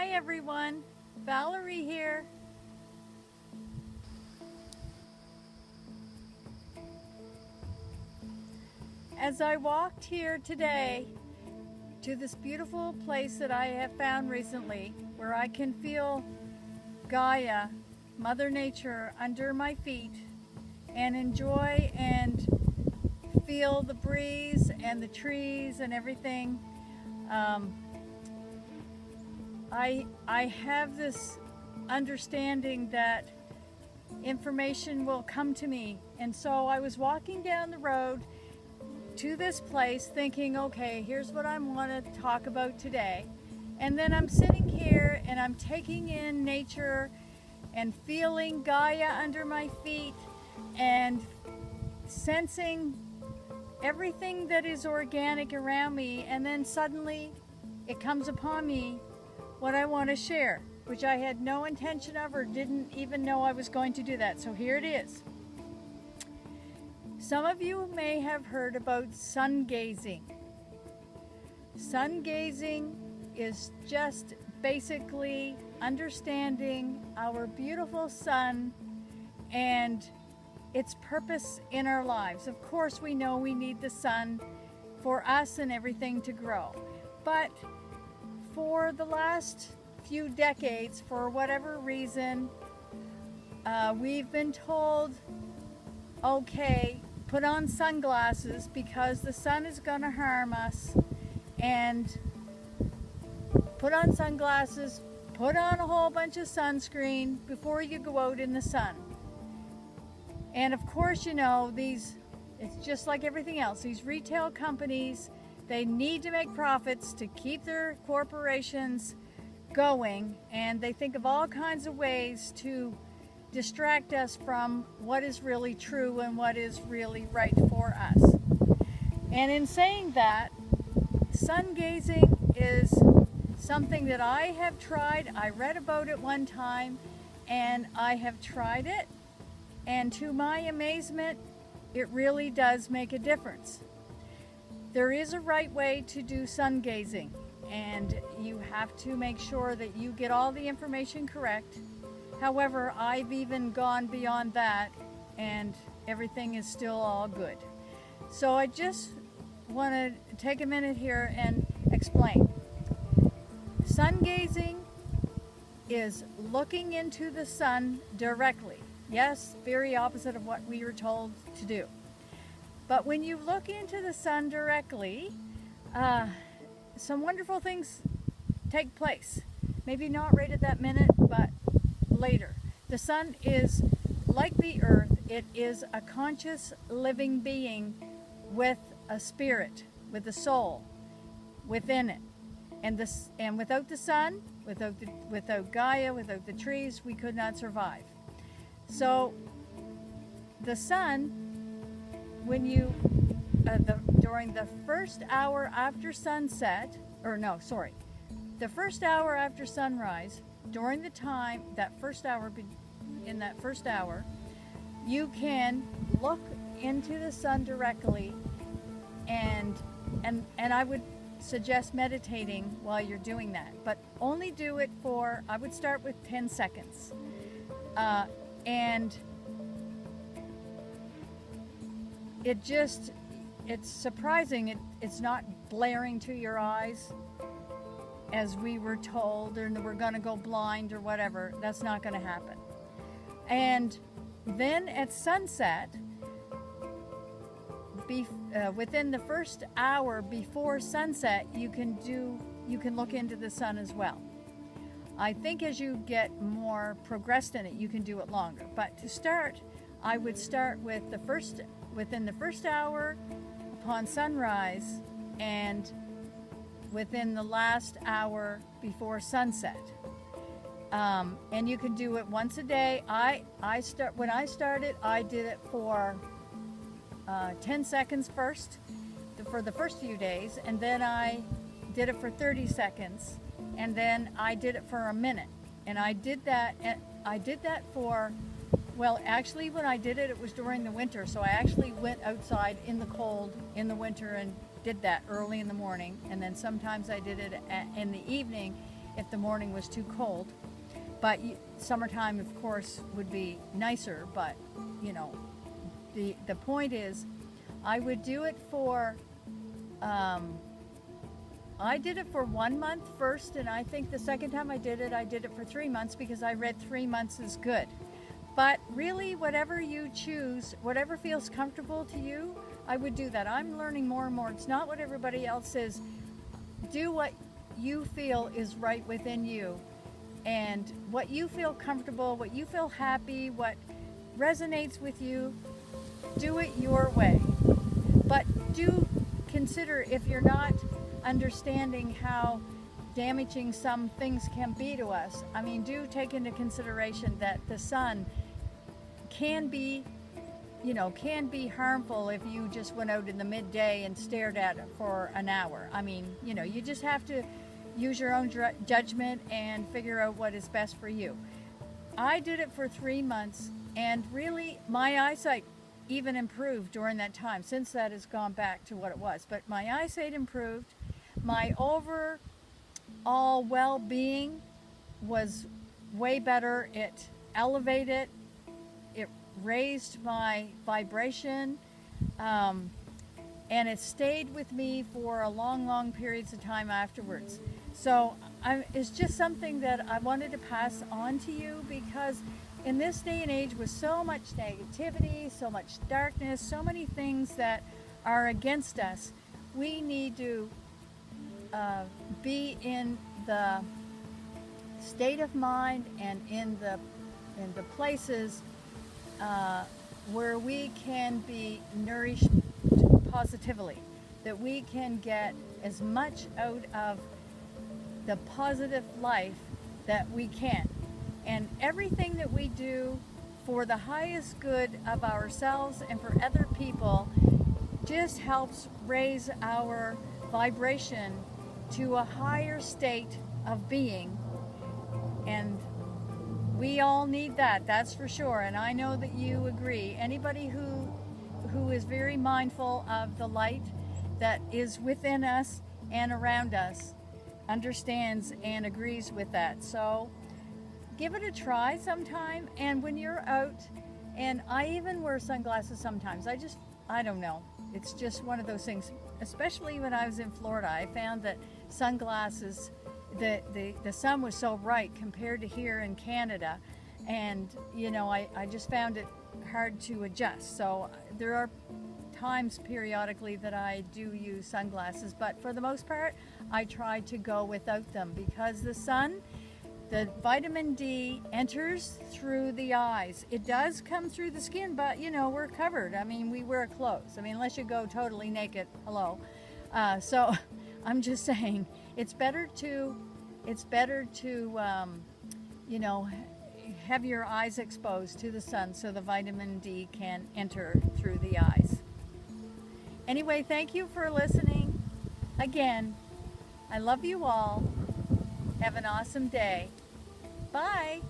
Hi everyone, Valerie here. As I walked here today to this beautiful place that I have found recently where I can feel Gaia, Mother Nature, under my feet and enjoy and feel the breeze and the trees and everything, I have this understanding that information will come to me. And so I was walking down the road to this place thinking, okay, here's what I want to talk about today. And then I'm sitting here and I'm taking in nature and feeling Gaia under my feet and sensing everything that is organic around me. And then suddenly it comes upon me what I want to share, which I had no intention of or didn't even know I was going to do that. So here it is. Some of you may have heard about sun gazing. Sun gazing is just basically understanding our beautiful sun and its purpose in our lives. Of course, we know we need the sun for us and everything to grow. But for the last few decades, for whatever reason, we've been told, okay, put on sunglasses because the sun is going to harm us, and put on sunglasses, put on a whole bunch of sunscreen before you go out in the sun. And of course, you know, it's just like everything else. These retail companies, they need to make profits to keep their corporations going, and they think of all kinds of ways to distract us from what is really true and what is really right for us. And in saying that, sun gazing is something that I have tried. I read about it one time and I have tried it, and to my amazement, it really does make a difference. There is a right way to do sun gazing, and you have to make sure that you get all the information correct. However, I've even gone beyond that and everything is still all good. So I just want to take a minute here and explain. Sun gazing is looking into the sun directly. Yes, very opposite of what we were told to do. But when you look into the sun directly, some wonderful things take place. Maybe not right at that minute, but later. The sun is like the earth. It is a conscious living being with a spirit, with a soul within it. And without the sun, without Gaia, without the trees, we could not survive. So the sun, when you during the first hour after sunset, the first hour after sunrise, during the time in that first hour, you can look into the sun directly, and I would suggest meditating while you're doing that, but only do it for, I would start with 10 seconds. And it's surprising. It's not blaring to your eyes as we were told, or we're going to go blind or whatever. That's not going to happen. And then at sunset, within the first hour before sunset, you can look into the sun as well. I think as you get more progressed in it, you can do it longer. But to start, I would start with within the first hour upon sunrise, and within the last hour before sunset. And you can do it once a day. When I started, I did it for 10 seconds first, for the first few days, and then I did it for 30 seconds, and then I did it for a minute. And I did that for, well, actually when I did it, it was during the winter, so I actually went outside in the cold in the winter and did that early in the morning, and then sometimes I did it in the evening, if the morning was too cold. But summertime, of course, would be nicer. But you know, the point is, I would do it for. I did it for 1 month first, and I think the second time I did it for 3 months because I read 3 months is good. But really, whatever you choose, whatever feels comfortable to you, I would do that. I'm learning more and more. It's not what everybody else says. Do what you feel is right within you, and what you feel comfortable, what you feel happy, what resonates with you, do it your way. But do consider, if you're not understanding how damaging some things can be to us, I mean, do take into consideration that the sun can be harmful if you just went out in the midday and stared at it for an hour. I mean, you just have to use your own judgment and figure out what is best for you. I did it for 3 months, and really my eyesight even improved during that time. Since that has gone back to what it was, but my eyesight improved. My overall well-being was way better. It elevated, it raised my vibration, and it stayed with me for a long periods of time afterwards. So it's just something that I wanted to pass on to you, because in this day and age with so much negativity, so much darkness, so many things that are against us, we need to be in the state of mind and in the places where we can be nourished positively, that we can get as much out of the positive life that we can. And everything that we do for the highest good of ourselves and for other people just helps raise our vibration to a higher state of being. And we all need that, that's for sure. And I know that you agree. Anybody who is very mindful of the light that is within us and around us understands and agrees with that. So give it a try sometime. And when you're out, and I even wear sunglasses sometimes, I don't know, it's just one of those things. Especially when I was in Florida, I found that sunglasses, the sun was so bright compared to here in Canada, and I just found it hard to adjust. So there are times periodically that I do use sunglasses, but for the most part I try to go without them, because the sun, the vitamin D enters through the eyes. It does come through the skin, but we're covered. I mean, we wear clothes. I mean, unless you go totally naked. Hello. So I'm just saying, it's better to have your eyes exposed to the sun so the vitamin D can enter through the eyes. Anyway, thank you for listening. Again, I love you all. Have an awesome day. Bye.